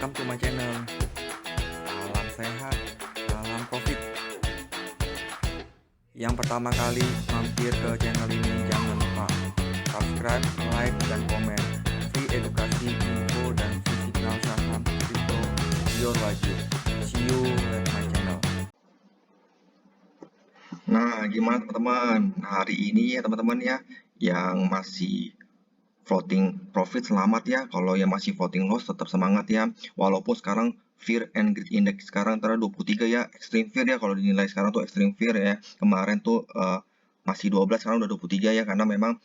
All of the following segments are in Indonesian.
Welcome to my channel. Salam sehat, salam profit. Yang pertama kali mampir ke channel ini jangan lupa subscribe, like, dan komen. Free edukasi, info, dan fisikal saham kripto your wajib. See you at my channel. Nah, gimana teman-teman? Hari ini ya teman-teman ya, yang masih floating profit selamat ya. Kalau yang masih floating loss tetap semangat ya. Walaupun sekarang Fear and Greed Index sekarang antara 23 ya, extreme fear ya kalau dinilai sekarang tuh extreme fear ya. Kemarin tuh masih 12, sekarang udah 23 ya, karena memang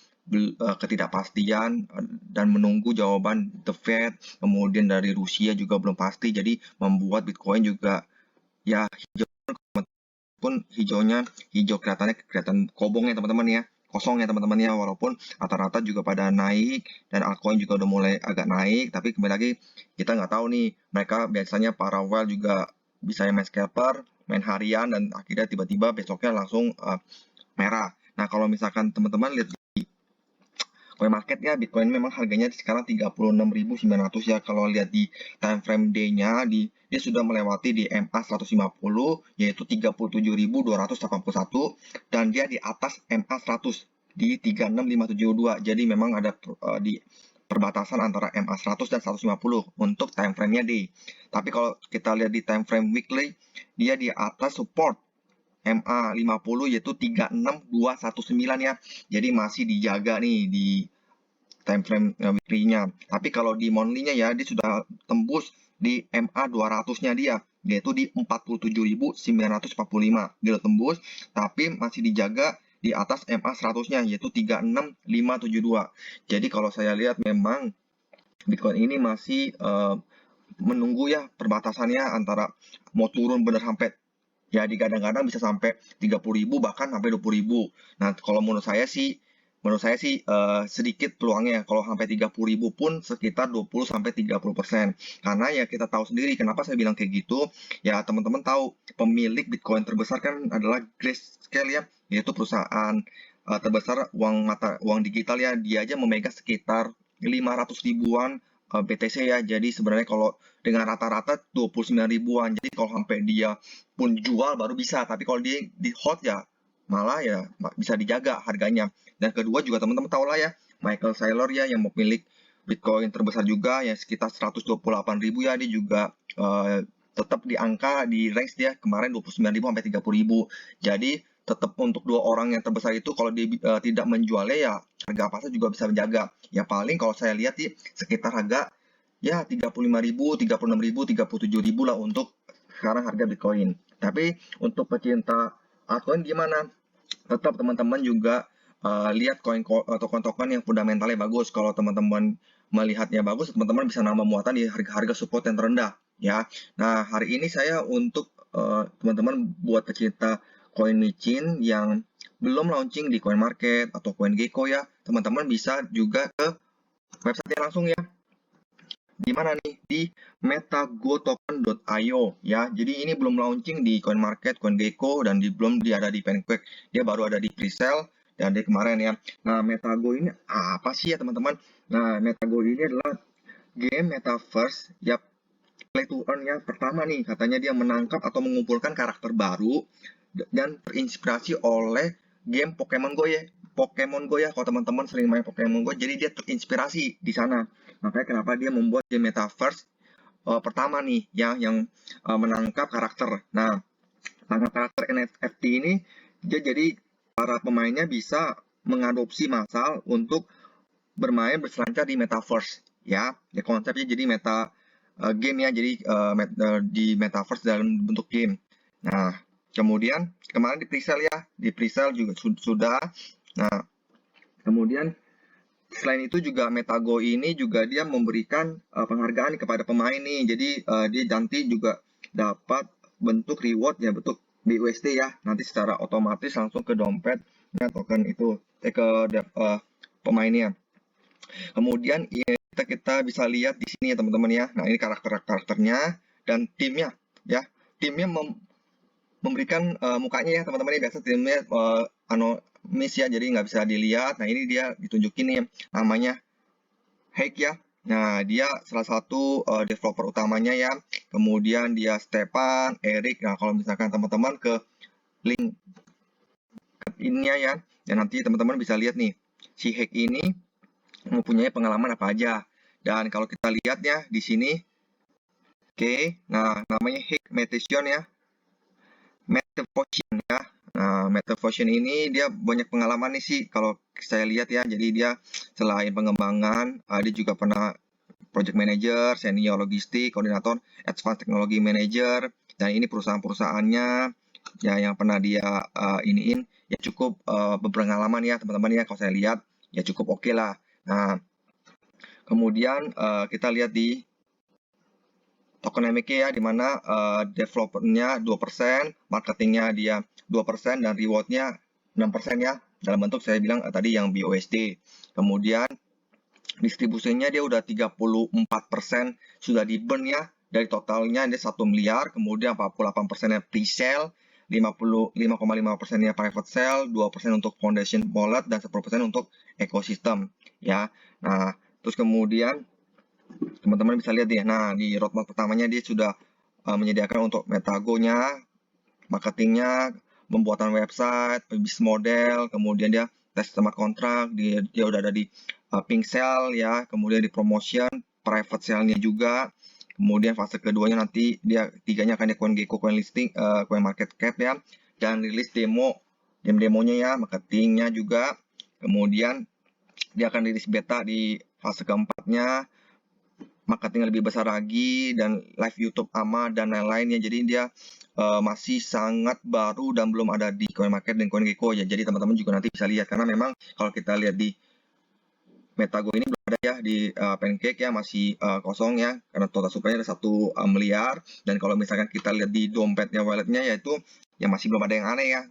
ketidakpastian dan menunggu jawaban The Fed, kemudian dari Rusia juga belum pasti, jadi membuat Bitcoin juga ya hijau, pun hijau kelihatan kobong ya teman-teman ya, kosong ya teman-teman ya, walaupun rata-rata juga pada naik dan altcoin juga udah mulai agak naik, tapi kembali lagi kita nggak tahu nih, mereka biasanya para whale juga bisa main scalper, main harian, dan akhirnya tiba-tiba besoknya langsung merah. Nah, kalau misalkan teman-teman lihat coin market ya, Bitcoin memang harganya sekarang 36.900 ya. Kalau lihat di time frame day-nya, dia sudah melewati di MA 150, yaitu 37.281, dan dia di atas MA 100 di 36572. Jadi memang ada di perbatasan antara MA 100 dan 150 untuk time frame-nya day. Tapi kalau kita lihat di time frame weekly, dia di atas support MA 50, yaitu 36219 ya. Jadi masih dijaga nih di time frame weekly-nya. Tapi kalau di monthly-nya ya, dia sudah tembus di MA 200-nya dia, yaitu di 47.945. Dia udah tembus, tapi masih dijaga di atas MA 100-nya, yaitu 36572. Jadi kalau saya lihat memang Bitcoin ini masih menunggu ya perbatasannya antara mau turun bener sampai ya, di kadang-kadang bisa sampai 30.000, bahkan sampai 20.000. Nah, kalau menurut saya sih sedikit peluangnya. Kalau sampai 30.000 pun sekitar 20-30%. Karena ya kita tahu sendiri kenapa saya bilang kayak gitu. Ya, teman-teman tahu pemilik Bitcoin terbesar kan adalah Grayscale ya, yaitu perusahaan terbesar uang digital ya. Dia aja memegang sekitar 500 ribuan BTC ya. Jadi sebenarnya kalau dengan rata-rata 29 ribuan. Jadi kalau sampai dia pun jual baru bisa, tapi kalau dia di hold ya malah ya bisa dijaga harganya. Dan kedua juga teman-teman tahu lah ya, Michael Saylor ya, yang pemilik Bitcoin terbesar juga yang sekitar 128.000 ya, dia juga tetap di angka di range dia kemarin 29.000 sampai 30.000. Jadi tetap untuk dua orang yang terbesar itu kalau dia tidak menjualnya ya harga pasar juga bisa menjaga. Ya paling kalau saya lihat sih sekitar harga ya 35.000, 36.000, 37.000 lah untuk sekarang harga Bitcoin. Tapi untuk pecinta altcoin gimana? Tetap teman-teman juga lihat koin token-token yang fundamentalnya bagus. Kalau teman-teman melihatnya bagus, teman-teman bisa nambah muatan di harga-harga support yang terendah ya. Nah, hari ini saya untuk teman-teman buat pecinta koin micin yang belum launching di Coin Market atau CoinGecko ya, teman-teman bisa juga ke website langsung ya. Di mana nih? Di metagotoken.io ya. Jadi ini belum launching di Coin Market, CoinGecko, dan belum dia ada di Pancake. Dia baru ada di presale dan di kemarin ya. Nah, Metago ini apa sih ya teman-teman? Nah, Metago ini adalah game metaverse ya, play to earn ya. Pertama nih, katanya dia menangkap atau mengumpulkan karakter baru dan terinspirasi oleh game Pokemon Go ya. Pokemon Go ya, kalau teman-teman sering main Pokemon Go, jadi dia terinspirasi di sana. Makanya kenapa dia membuat game metaverse pertama nih ya, yang menangkap karakter. Nah, tangkap karakter NFT ini dia jadi para pemainnya bisa mengadopsi masal untuk bermain berselancar di metaverse ya. Ya konsepnya jadi game ya, jadi di metaverse dalam bentuk game. Nah, kemudian kemarin di presale ya, di presale juga sudah. Nah, kemudian selain itu juga Metago ini juga dia memberikan penghargaan kepada pemain nih. Jadi dia nanti juga dapat bentuk reward ya, bentuk BUSD ya. Nanti secara otomatis langsung ke dompetnya token itu ke pemainnya. Kemudian ya, kita bisa lihat di sini ya teman-teman ya. Nah, ini karakternya dan timnya ya. Timnya memberikan mukanya ya teman-teman ya. Biasa timnya anomis ya, jadi nggak bisa dilihat. Nah, ini dia ditunjukin nih namanya Hack ya. Nah, dia salah satu developer utamanya ya. Kemudian dia Stepan, Erik. Nah, kalau misalkan teman-teman ke link ininya ya, dan nanti teman-teman bisa lihat nih, si Hack ini mempunyai pengalaman apa aja. Dan kalau kita lihat ya di sini, oke, nah namanya Hack Metation ya, Metapotion ya. Nah, Metapotion ini dia banyak pengalaman nih sih kalau saya lihat ya. Jadi dia selain pengembangan, dia juga pernah project manager, senior logistik, koordinator, advanced technology manager, dan ini perusahaan-perusahaannya ya yang pernah dia iniin ya cukup berpengalaman ya teman-teman ya. Kalau saya lihat ya cukup oke lah. Nah, kemudian kita lihat di tokenomics ya, di mana developernya 2%, marketingnya dia 2%, dan rewardnya 6% ya, dalam bentuk saya bilang tadi yang BUSD. Kemudian distribusinya dia udah 34% sudah di burn ya, dari totalnya dia 1 miliar, kemudian 48%-nya pre-sale, 5,5%-nya private sale, 2% untuk foundation wallet, dan 10% untuk ekosistem ya. Nah, terus kemudian teman-teman bisa lihat deh, nah di roadmap pertamanya dia sudah menyediakan untuk Metago-nya, marketingnya, pembuatan website, bisnis model, kemudian dia tes smart contract, dia udah ada di pink sale ya, kemudian di promotion, private sale-nya juga, kemudian fase keduanya nanti dia tiganya akan di CoinGecko, coin listing, coin market cap ya, dan rilis demonya ya, marketingnya juga, kemudian dia akan rilis beta di fase keempatnya, marketing lebih besar lagi, dan live YouTube AMA dan lain-lain ya. Jadi dia masih sangat baru dan belum ada di CoinMarket dan CoinGecko ya. Jadi teman-teman juga nanti bisa lihat, karena memang kalau kita lihat di Metago ini belum ada ya, di Pancake ya masih kosong ya, karena total supply-nya ada 1 miliar. Dan kalau misalkan kita lihat di dompetnya, walletnya, yaitu ya masih belum ada yang aneh ya,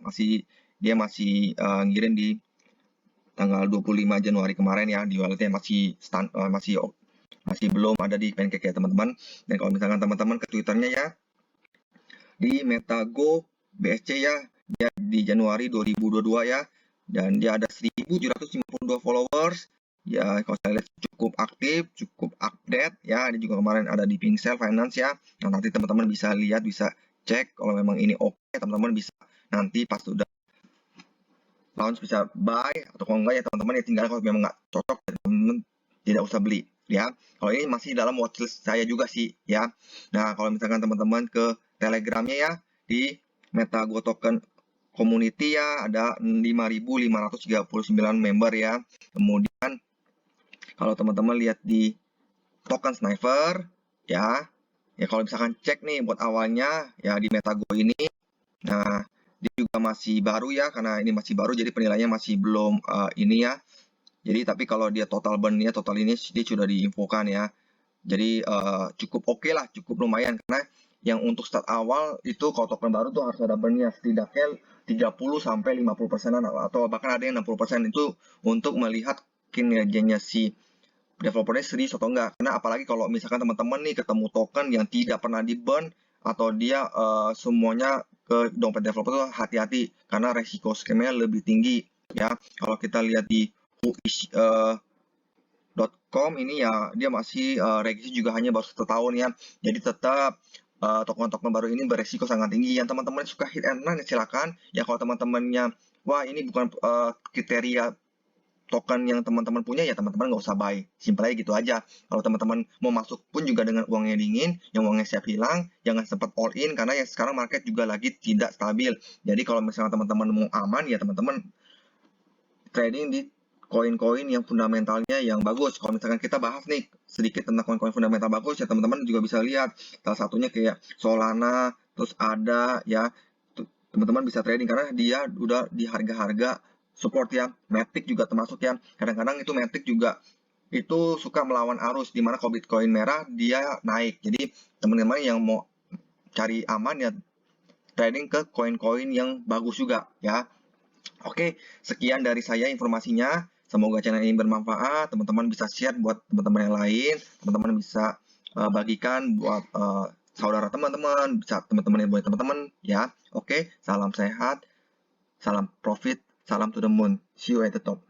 dia masih ngirim di tanggal 25 Januari kemarin ya, di walletnya masih belum ada di Pancake ya teman-teman. Dan kalau misalkan teman-teman ke Twitternya ya, di Metago BSC ya, dia di Januari 2022 ya, dan dia ada 1.752 followers ya. Kalau saya lihat cukup aktif, cukup update ya. Ini juga kemarin ada di Pincel Finance ya. Nah, nanti teman-teman bisa lihat, bisa cek kalau memang ini oke, teman-teman bisa nanti pas sudah launch bisa buy, atau kalau enggak ya teman-teman ya tinggal kalau memang nggak cocok ya teman-teman tidak usah beli ya. Kalau ini masih dalam watchlist saya juga sih ya. Nah, kalau misalkan teman-teman ke Telegramnya ya, di Metago Token Community ya, ada 5.539 member ya. Kemudian kalau teman-teman lihat di Token Sniper ya, ya kalau misalkan cek nih buat awalnya ya di Metago ini, nah dia juga masih baru ya, karena ini masih baru jadi penilaiannya masih belum ini ya. Jadi tapi kalau dia total burn-nya, total ini dia sudah diinfokan ya. Jadi cukup oke lah, cukup lumayan, karena yang untuk start awal itu kalau token baru tuh harus ada burn-nya setidaknya 30-50%, atau bahkan ada yang 60%, itu untuk melihat kinerjanya si developernya serius atau enggak. Karena apalagi kalau misalkan teman-teman nih ketemu token yang tidak pernah di burn, atau dia semuanya ke dompet developer tuh hati-hati, karena resiko scamnya lebih tinggi ya. Kalau kita lihat di .com ini ya, dia masih registrasi juga hanya baru 1 tahun ya. Jadi tetap token-token baru ini beresiko sangat tinggi. Yang teman-teman suka hit and run silakan ya. Kalau teman-temannya wah ini bukan kriteria token yang teman-teman punya, ya teman-teman nggak usah buy. Simpel aja gitu aja. Kalau teman-teman mau masuk pun juga dengan uangnya dingin, yang uangnya siap hilang, jangan sempat all in, karena yang sekarang market juga lagi tidak stabil. Jadi kalau misalnya teman-teman mau aman, ya teman-teman trading di koin-koin yang fundamentalnya yang bagus. Kalau misalkan kita bahas nih sedikit tentang koin-koin fundamental bagus, ya teman-teman juga bisa lihat. Salah satunya kayak Solana, terus ada ya, teman-teman bisa trading karena dia udah di harga-harga support ya. Matic juga termasuk ya. Kadang-kadang itu Matic juga itu suka melawan arus, dimana kalau Bitcoin merah dia naik. Jadi teman-teman yang mau cari aman ya trading ke koin-koin yang bagus juga ya. Oke, sekian dari saya informasinya. Semoga channel ini bermanfaat. Teman-teman bisa share buat teman-teman yang lain. Teman-teman bisa bagikan buat saudara teman-teman, bisa teman-teman yang buat teman-teman ya. Oke, salam sehat, salam profit, salam to the moon. See you at the top.